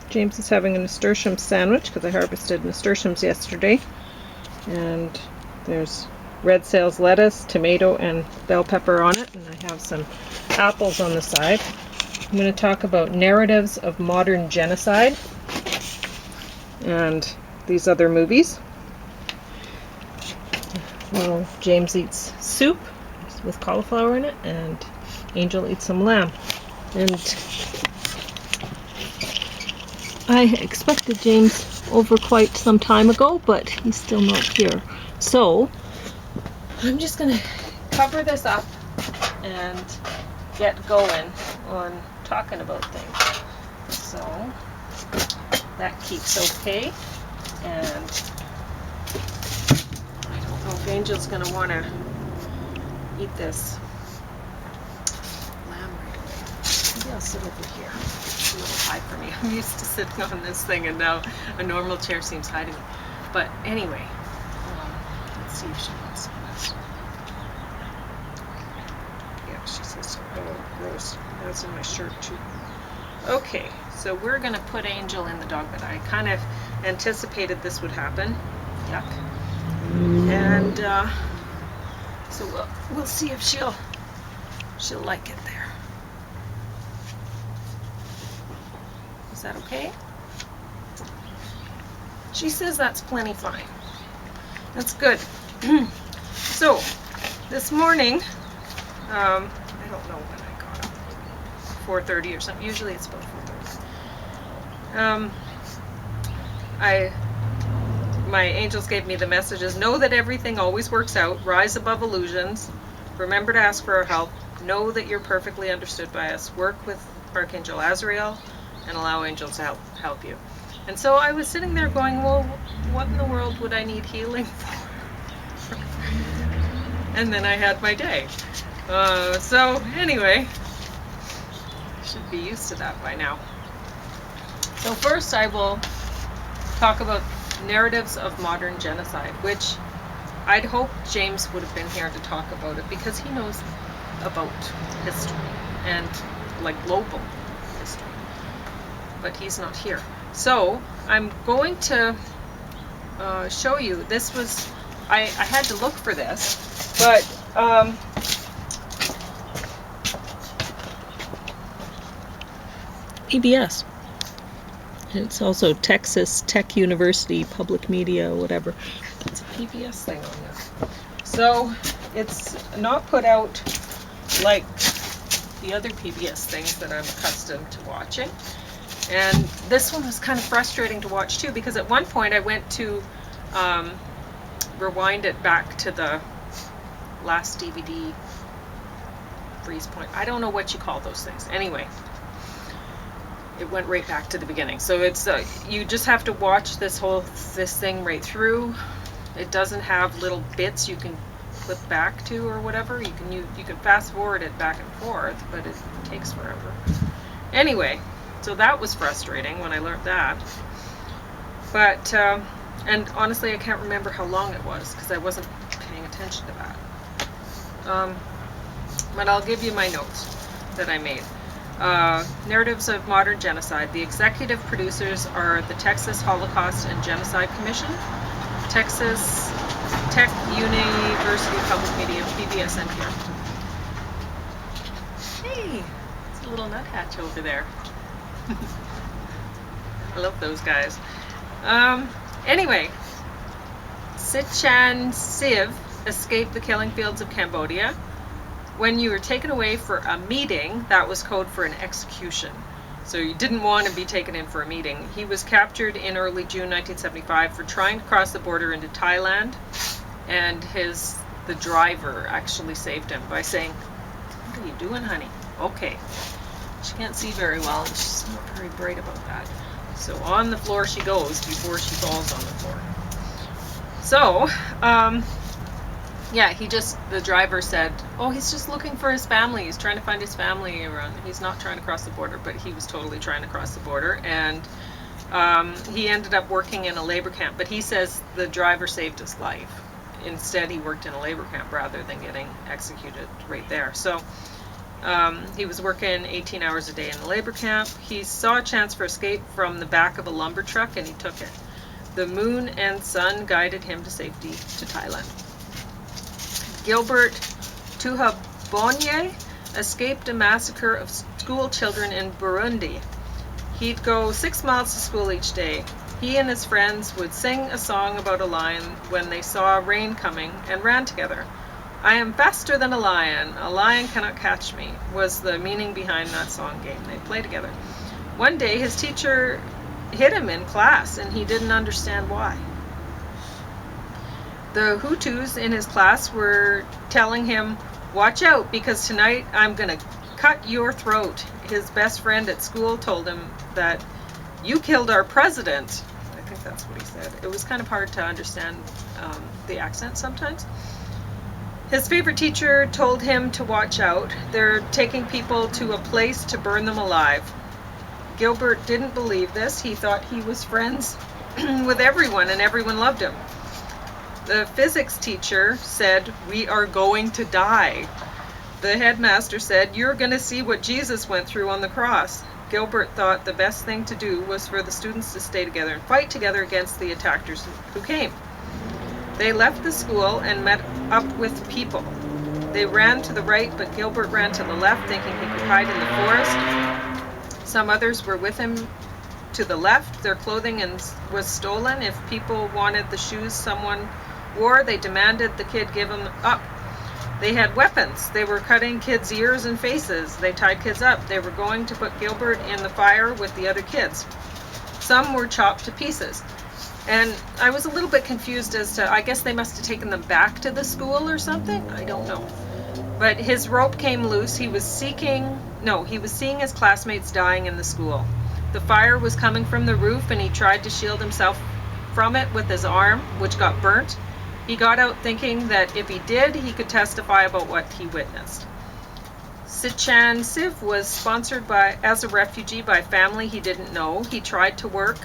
James is having a nasturtium sandwich because I harvested nasturtiums yesterday. And there's red sales lettuce, tomato, and bell pepper on it. And I have some apples on the side. I'm going to talk about narratives of modern genocide and these other movies. Well, James eats soup with cauliflower in it, and Angel eats some lamb. And I expected James over quite some time ago, but he's still not here. So I'm just going to cover this up and get going on talking about things. So that keeps okay. And I don't know if Angel's going to want to eat this lamb right away. Maybe I'll sit over here. It's a little high for me. I'm used to sitting on this thing, and now a normal chair seems high to me. But anyway, let's see if she wants some of this. Yeah, she says so. Oh, gross. That's in my shirt too. Okay, so we're going to put Angel in the dog bed. I kind of anticipated this would happen. Yuck. And so we'll see if she'll like it there. Is that okay? She says that's plenty fine. That's good. So this morning, I don't know when I got up, 4:30 or something. Usually it's about 4:30. My angels gave me the messages. Know that everything always works out. Rise above illusions. Remember to ask for our help. Know that you're perfectly understood by us. Work with Archangel Azrael and allow angels to help you. And so I was sitting there going, well, what in the world would I need healing for? And then I had my day. So anyway, should be used to that by now. So first I will talk about narratives of modern genocide, which I'd hoped James would have been here to talk about it because he knows about history and like global history, but he's not here. So I'm going to show you. This was, I had to look for this, but PBS. It's also Texas Tech University Public Media, whatever. It's a PBS thing on there. So it's not put out like the other PBS things that I'm accustomed to watching. And this one was kind of frustrating to watch too, because at one point I went to rewind it back to the last DVD freeze point. I don't know what you call those things. Anyway, it went right back to the beginning. So it's you just have to watch this thing right through. It doesn't have little bits you can flip back to or whatever. You can fast forward it back and forth, but it takes forever. Anyway, so that was frustrating when I learned that. But and honestly, I can't remember how long it was because I wasn't paying attention to that. But I'll give you my notes that I made. Narratives of Modern Genocide. The executive producers are the Texas Holocaust and Genocide Commission, Texas Tech University Public Media, PBS, NPR. Hey, it's a little nuthatch over there. I love those guys. Anyway, Sichan Siv escaped the killing fields of Cambodia. When you were taken away for a meeting, that was code for an execution. So you didn't want to be taken in for a meeting. He was captured in early June 1975 for trying to cross the border into Thailand, and the driver actually saved him by saying, "What are you doing, honey?" Okay. She can't see very well, and she's not very bright about that. So on the floor she goes before she falls on the floor. So, yeah, the driver said, oh, he's just looking for his family. He's trying to find his family around. He's not trying to cross the border, but he was totally trying to cross the border. And he ended up working in a labor camp, but he says the driver saved his life. Instead, he worked in a labor camp rather than getting executed right there. So He was working 18 hours a day in the labor camp. He saw a chance for escape from the back of a lumber truck and he took it. The moon and sun guided him to safety to Thailand. Gilbert Tuhabonye escaped a massacre of school children in Burundi. He'd go 6 miles to school each day. He and his friends would sing a song about a lion when they saw rain coming and ran together. I am faster than a lion cannot catch me, was the meaning behind that song game they play together. One day his teacher hit him in class and he didn't understand why. The Hutus in his class were telling him, watch out because tonight I'm gonna cut your throat. His best friend at school told him that you killed our president. I think that's what he said. It was kind of hard to understand the accent sometimes. His favorite teacher told him to watch out. They're taking people to a place to burn them alive. Gilbert didn't believe this. He thought he was friends with everyone and everyone loved him. The physics teacher said, we are going to die. The headmaster said, you're going to see what Jesus went through on the cross. Gilbert thought the best thing to do was for the students to stay together and fight together against the attackers who came. They left the school and met up with people. They ran to the right, but Gilbert ran to the left, thinking he could hide in the forest. Some others were with him to the left. Their clothing was stolen. If people wanted the shoes someone wore, they demanded the kid give them up. They had weapons. They were cutting kids' ears and faces. They tied kids up. They were going to put Gilbert in the fire with the other kids. Some were chopped to pieces. And I was a little bit confused as to, I guess they must have taken them back to the school or something. I don't know. But his rope came loose. He was seeing his classmates dying in the school. The fire was coming from the roof and he tried to shield himself from it with his arm, which got burnt. He got out thinking that if he did, he could testify about what he witnessed. Sichan Siv was sponsored as a refugee by family he didn't know. He tried to work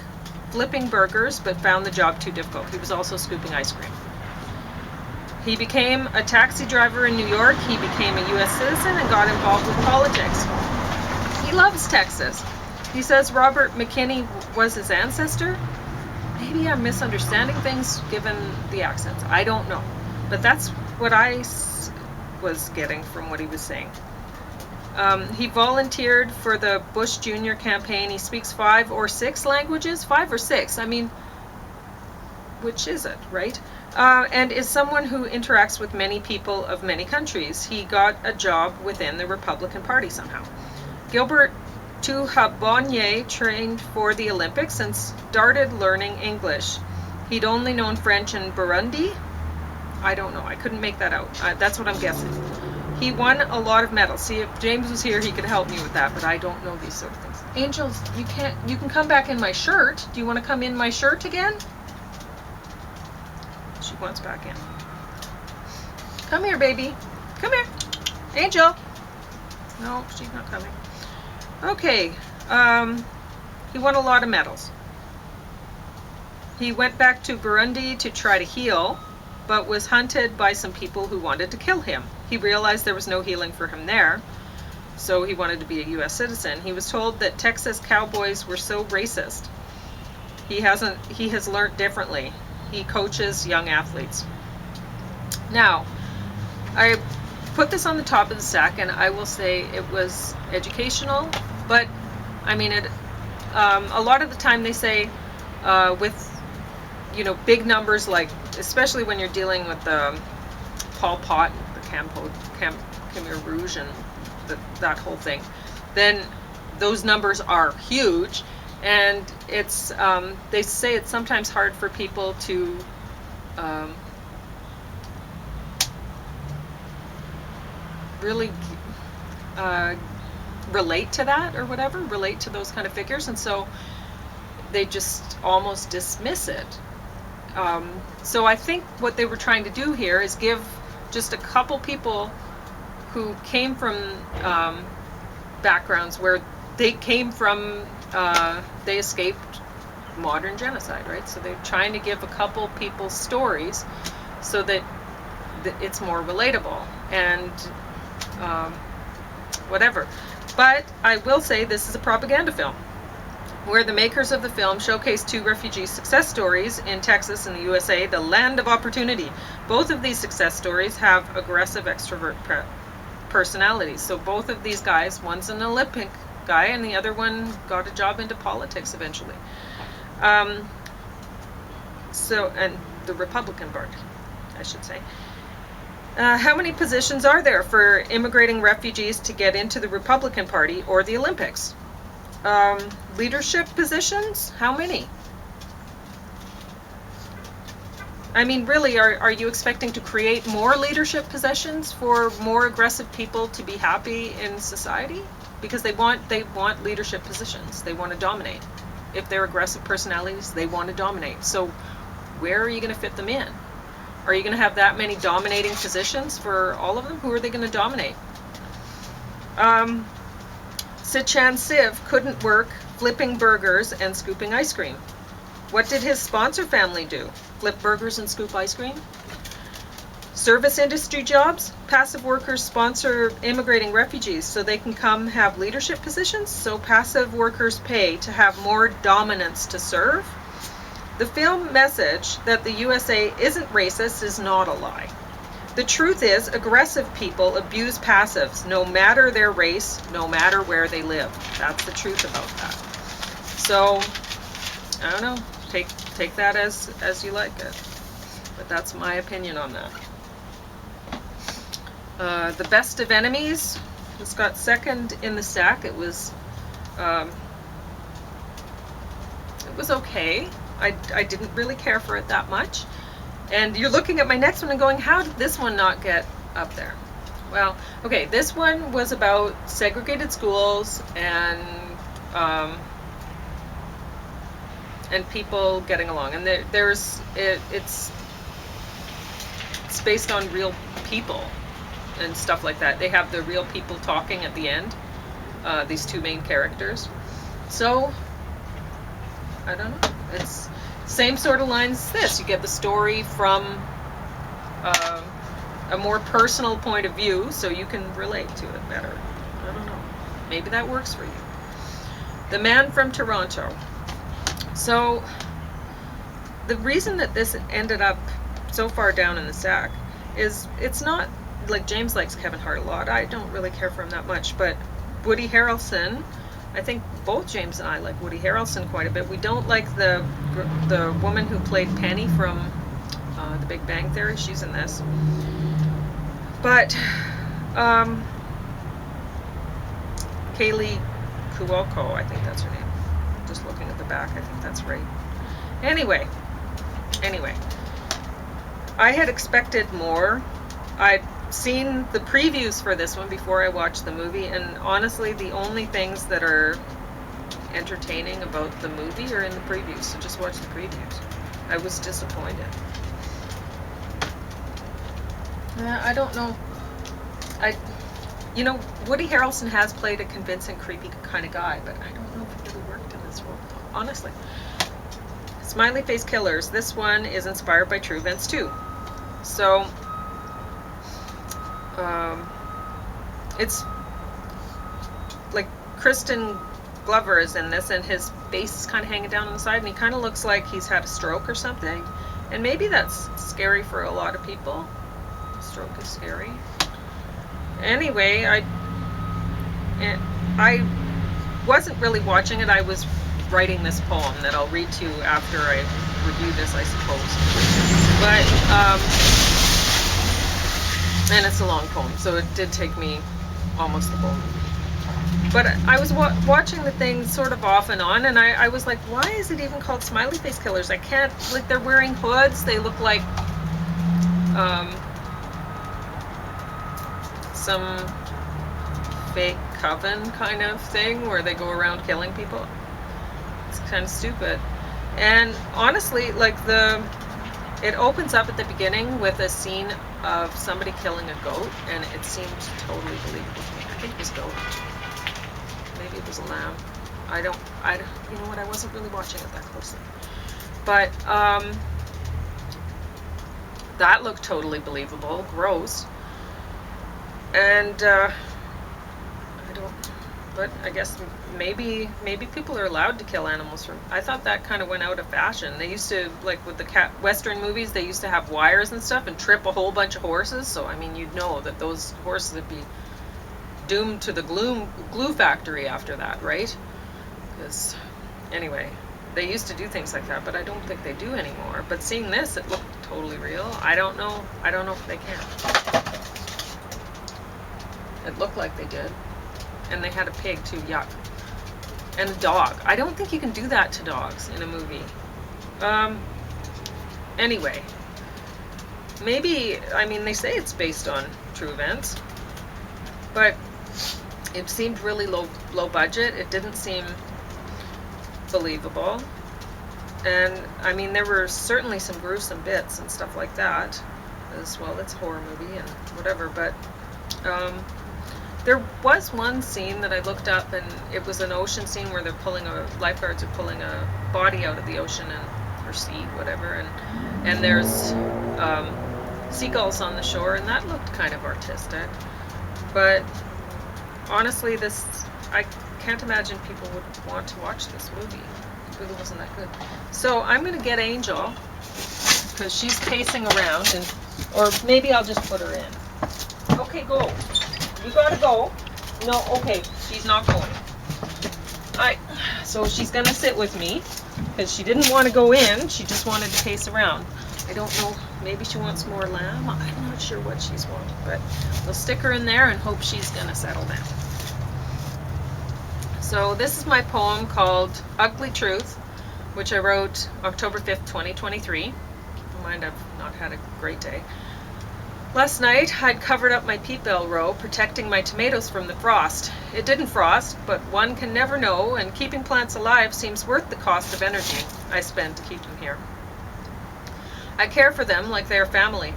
flipping burgers, but found the job too difficult. He was also scooping ice cream. He became a taxi driver in New York. He became a U.S. citizen and got involved with politics. He loves Texas. He says Robert McKinney was his ancestor. Maybe I'm misunderstanding things given the accents. I don't know. But that's what I was getting from what he was saying. He volunteered for the Bush Jr. campaign. He speaks 5 or 6 languages. 5 or 6. I mean, which is it, right? And is someone who interacts with many people of many countries. He got a job within the Republican Party somehow. Gilbert Tuhabonye trained for the Olympics and started learning English. He'd only known French in Burundi. I don't know. I couldn't make that out. That's what I'm guessing. He won a lot of medals. See, if James was here, he could help me with that, but I don't know these sort of things. Angels, you can come back in my shirt. Do you want to come in my shirt again? She wants back in. Come here, baby. Come here. Angel. No, she's not coming. Okay. He won a lot of medals. He went back to Burundi to try to heal, but was hunted by some people who wanted to kill him. He realized there was no healing for him there, so he wanted to be a U.S. citizen. He was told that Texas cowboys were so racist. He has learned differently. He coaches young athletes. Now, I put this on the top of the stack, and I will say it was educational, but I mean, a lot of the time they say with big numbers, like especially when you're dealing with the Pol Pot, the Khmer Rouge, and that whole thing, then those numbers are huge, and it's they say it's sometimes hard for people to really relate to that or whatever, relate to those kind of figures, and so they just almost dismiss it. So I think what they were trying to do here is give just a couple people who came from backgrounds where they came from, they escaped modern genocide, right? So they're trying to give a couple people's stories so that it's more relatable. And whatever. But I will say this is a propaganda film, where the makers of the film showcase 2 refugee success stories in Texas and the USA, the land of opportunity. Both of these success stories have aggressive extrovert personalities. So both of these guys, one's an Olympic guy and the other one got a job into politics eventually. And the Republican Party, I should say. How many positions are there for immigrating refugees to get into the Republican Party or the Olympics? Leadership positions? How many? I mean, really, are you expecting to create more leadership positions for more aggressive people to be happy in society? Because they want leadership positions. They want to dominate. If they're aggressive personalities, they want to dominate. So where are you going to fit them in? Are you going to have that many dominating positions for all of them? Who are they going to dominate? Sichan Siv couldn't work flipping burgers and scooping ice cream. What did his sponsor family do? Flip burgers and scoop ice cream? Service industry jobs? Passive workers sponsor immigrating refugees so they can come have leadership positions, so passive workers pay to have more dominance to serve? The film message that the USA isn't racist is not a lie. The truth is, aggressive people abuse passives, no matter their race, no matter where they live. That's the truth about that. So, I don't know, take that as you like it. But that's my opinion on that. The Best of Enemies, it's got second in the stack. It was okay. I didn't really care for it that much. And you're looking at my next one and going, how did this one not get up there? Well, okay, this one was about segregated schools and people getting along. And it's based on real people and stuff like that. They have the real people talking at the end, these 2 main characters. So, I don't know. It's same sort of lines as this. You get the story from a more personal point of view, so you can relate to it better. I don't know. Maybe that works for you. The Man from Toronto. So, the reason that this ended up so far down in the stack is it's not like James likes Kevin Hart a lot. I don't really care for him that much, but Woody Harrelson, I think both James and I like Woody Harrelson quite a bit. We don't like the woman who played Penny from The Big Bang Theory. She's in this. But Kaylee Cuoco, I think that's her name. Just looking at the back, I think that's right. Anyway, I had expected more. I'd seen the previews for this one before I watched the movie, and honestly, the only things that are entertaining about the movie are in the previews, so just watch the previews. I was disappointed. I don't know. Woody Harrelson has played a convincing, creepy kind of guy, but I don't know if it really worked in this role, honestly. Smiley Face Killers. This one is inspired by true events too. So, it's like Kristen Glover is in this, and his face is kind of hanging down on the side, and he kind of looks like he's had a stroke or something. And maybe that's scary for a lot of people. Stroke is scary. Anyway, I wasn't really watching it. I was writing this poem that I'll read to you after I review this, I suppose. But and it's a long poem, so it did take me almost the whole movie. But I was watching the thing sort of off and on, and I was like, why is it even called Smiley Face Killers? I can't, like, they're wearing hoods, they look like some fake coven kind of thing where they go around killing people. It's kind of stupid. And honestly, like, it opens up at the beginning with a scene of somebody killing a goat, and it seemed totally believable to me. I think it was goat. Maybe it was a lamb. I don't, you know what, I wasn't really watching it that closely. But, that looked totally believable. Gross. And, But I guess maybe people are allowed to kill animals. I thought that kind of went out of fashion. They used to, like with the Western movies, they used to have wires and stuff and trip a whole bunch of horses. So I mean, you'd know that those horses would be doomed to the glue factory after that, right? Because anyway, they used to do things like that, but I don't think they do anymore. But seeing this, it looked totally real. I don't know if they can. It looked like they did. And they had a pig too, yuck. And a dog. I don't think you can do that to dogs in a movie. Anyway. Maybe, I mean, they say it's based on true events. But it seemed really low budget. It didn't seem believable. And, I mean, there were certainly some gruesome bits and stuff like that. As well, it's a horror movie and whatever, but... there was one scene that I looked up, and it was an ocean scene where lifeguards are pulling a body out of the ocean or sea, whatever, and there's seagulls on the shore, and that looked kind of artistic. But honestly, I can't imagine people would want to watch this movie. It really wasn't that good. So I'm going to get Angel, because she's pacing around, or maybe I'll just put her in. Okay, go. You gotta go. No, okay, she's not going. So she's gonna sit with me, because she didn't want to go in, she just wanted to pace around. I don't know, maybe she wants more lamb, I'm not sure what she's wanting, but we'll stick her in there and hope she's gonna settle down. So this is my poem called Ugly Truth, which I wrote October 5th, 2023. Keep in mind I've not had a great day. Last night, I'd covered up my peat bell row, protecting my tomatoes from the frost. It didn't frost, but one can never know, and keeping plants alive seems worth the cost of energy I spend to keep them here. I care for them like they are family.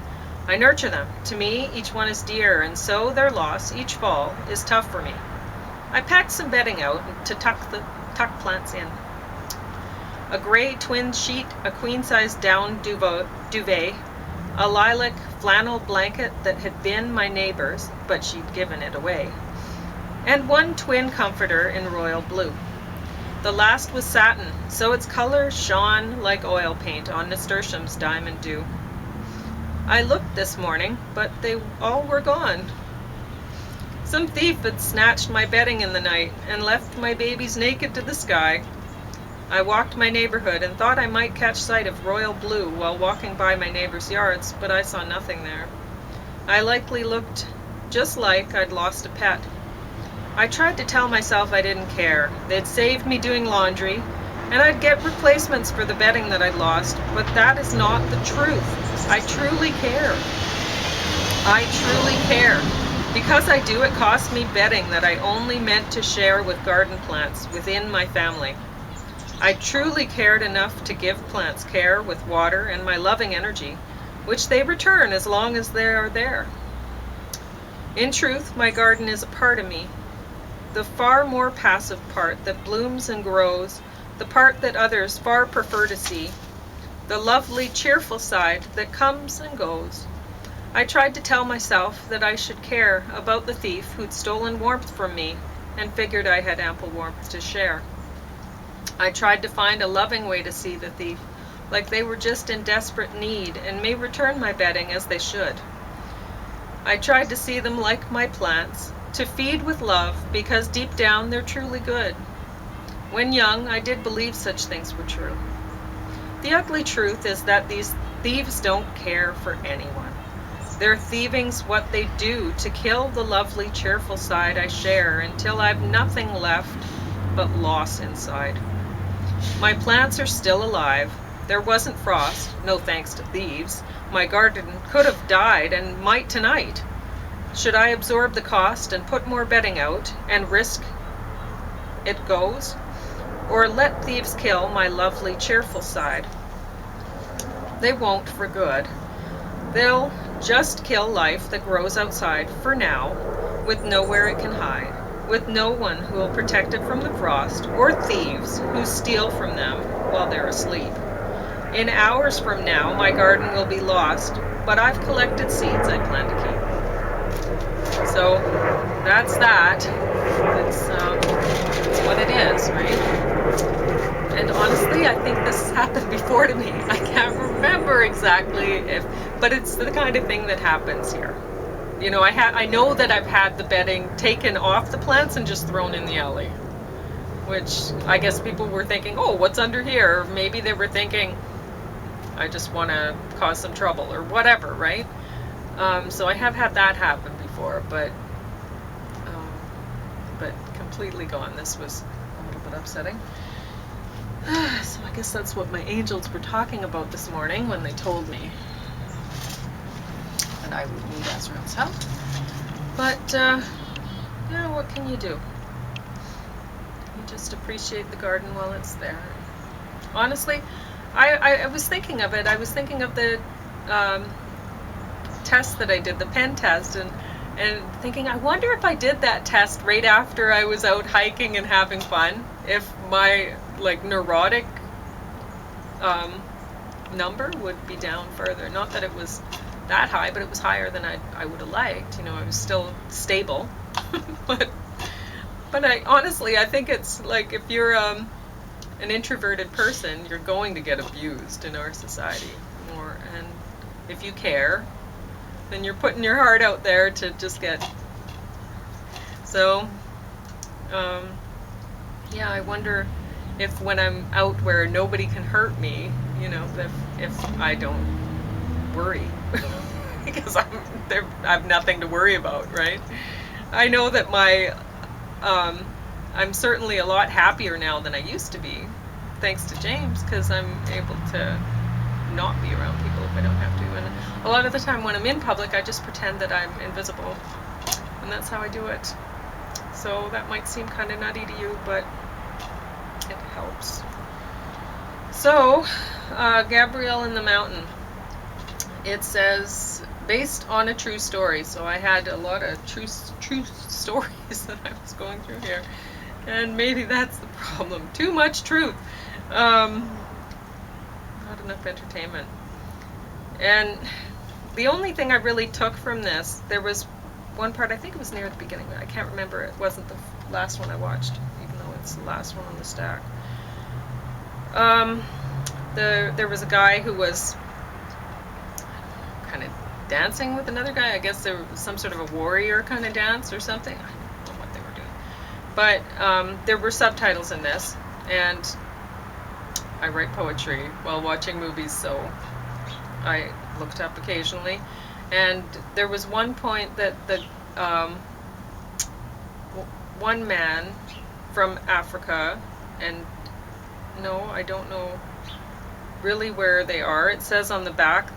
I nurture them. To me, each one is dear, and so their loss, each fall, is tough for me. I packed some bedding out to tuck plants in. A gray twin sheet, a queen-size down duvet, a lilac flannel blanket that had been my neighbor's, but she'd given it away, and one twin comforter in royal blue. The last was satin, so its color shone like oil paint on nasturtium's diamond dew. I looked this morning, but they all were gone. Some thief had snatched my bedding in the night and left my babies naked to the sky. I walked my neighborhood and thought I might catch sight of royal blue while walking by my neighbor's yards, but I saw nothing there. I likely looked just like I'd lost a pet. I tried to tell myself I didn't care. They'd saved me doing laundry, and I'd get replacements for the bedding that I'd lost, but that is not the truth. I truly care. I truly care. Because I do, it cost me bedding that I only meant to share with garden plants within my family. I truly cared enough to give plants care with water and my loving energy, which they return as long as they are there. In truth, my garden is a part of me, the far more passive part that blooms and grows, the part that others far prefer to see, the lovely, cheerful side that comes and goes. I tried to tell myself that I should care about the thief who'd stolen warmth from me and figured I had ample warmth to share. I tried to find a loving way to see the thief, like they were just in desperate need and may return my bedding as they should. I tried to see them like my plants, to feed with love because deep down they're truly good. When young, I did believe such things were true. The ugly truth is that these thieves don't care for anyone. Their thieving's what they do to kill the lovely, cheerful side I share until I've nothing left but loss inside. My plants are still alive. There wasn't frost, no thanks to thieves. My garden could have died and might tonight. Should I absorb the cost and put more bedding out and risk it goes? Or let thieves kill my lovely, cheerful side? They won't for good. They'll just kill life that grows outside for now, with nowhere it can hide, with no one who will protect it from the frost, or thieves who steal from them while they're asleep. In hours from now, my garden will be lost, but I've collected seeds I plan to keep. So that's that. It's what it is, right? And honestly, I think this has happened before to me. I can't remember exactly but it's the kind of thing that happens here. You know, I know that I've had the bedding taken off the plants and just thrown in the alley, which I guess people were thinking, oh, what's under here? Or maybe they were thinking, I just want to cause some trouble or whatever, right? So I have had that happen before, but completely gone. This was a little bit upsetting. So I guess that's what my angels were talking about this morning when they told me that I would need Azrael's help. But, yeah, what can you do? You just appreciate the garden while it's there. Honestly, I was thinking of it. I was thinking of the test that I did, the pen test, and thinking, I wonder if I did that test right after I was out hiking and having fun, if my like neurotic number would be down further. Not that it was that high, but it was higher than I would have liked. You know, I was still stable, but I honestly, I think it's like if you're an introverted person, you're going to get abused in our society more, and if you care, then you're putting your heart out there to just get. So, yeah, I wonder if when I'm out where nobody can hurt me, you know, if I don't worry because I have nothing to worry about, right? I know that I'm certainly a lot happier now than I used to be, thanks to James, because I'm able to not be around people if I don't have to. And a lot of the time when I'm in public, I just pretend that I'm invisible, and that's how I do it. So that might seem kind of nutty to you, but it helps. So, Gabriel in the Mountain. It says, based on a true story. So I had a lot of true stories that I was going through here. And maybe that's the problem. Too much truth. Not enough entertainment. And the only thing I really took from this, there was one part, I think it was near the beginning, I can't remember, it wasn't the last one I watched, even though it's the last one on the stack. There was a guy who was kind of dancing with another guy. I guess there was some sort of a warrior kind of dance or something. I don't know what they were doing. But there were subtitles in this, and I write poetry while watching movies, so I looked up occasionally. And there was one point that the one man from Africa, and no, I don't know really where they are. It says on the back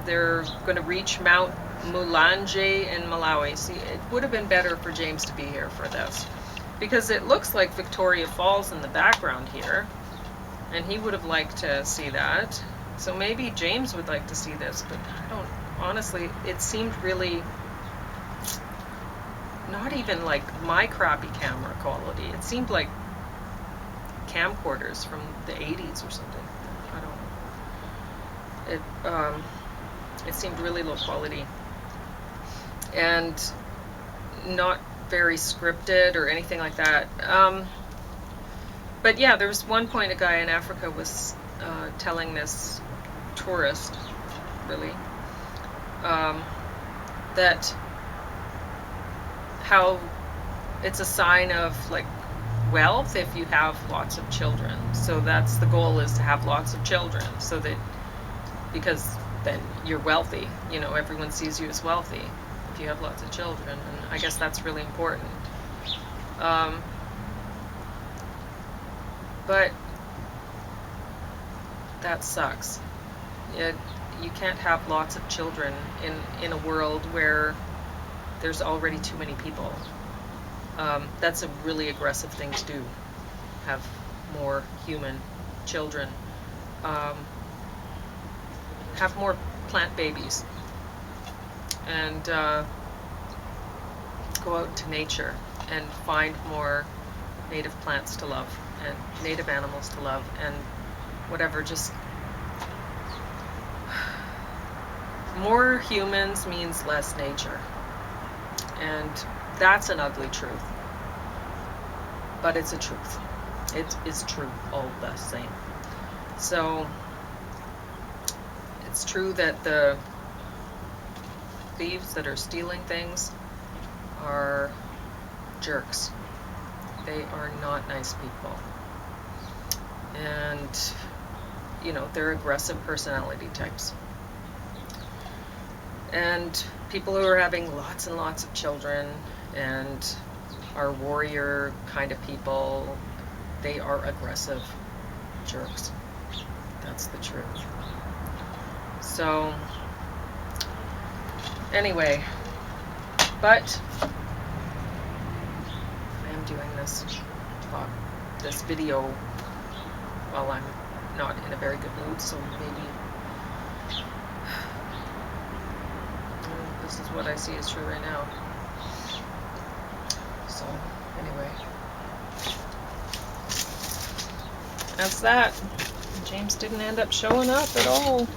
they're going to reach Mount Mulanje in Malawi. See, it would have been better for James to be here for this, because it looks like Victoria Falls in the background here, and he would have liked to see that. So maybe James would like to see this, but I don't, honestly, it seemed really not even like my crappy camera quality. It seemed like camcorders from the 80s or something. I don't know. It seemed really low quality and not very scripted or anything like that. But yeah, there was one point a guy in Africa was telling this tourist, really, that how it's a sign of like wealth if you have lots of children. So that's the goal, is to have lots of children, so that, because then you're wealthy, you know, everyone sees you as wealthy if you have lots of children, and I guess that's really important. But that sucks. You can't have lots of children in a world where there's already too many people. That's a really aggressive thing to do, have more human children. Have more plant babies, and go out into nature and find more native plants to love and native animals to love and whatever. Just more humans means less nature, and that's an ugly truth. but it's a truth. It is true all the same. So it's true that the thieves that are stealing things are jerks. They are not nice people. And, you know, they're aggressive personality types. And people who are having lots and lots of children and are warrior kind of people, they are aggressive jerks. That's the truth. So, anyway, but I am doing this video while I'm not in a very good mood, so maybe this is what I see is true right now. So, anyway, that's that. James didn't end up showing up at all.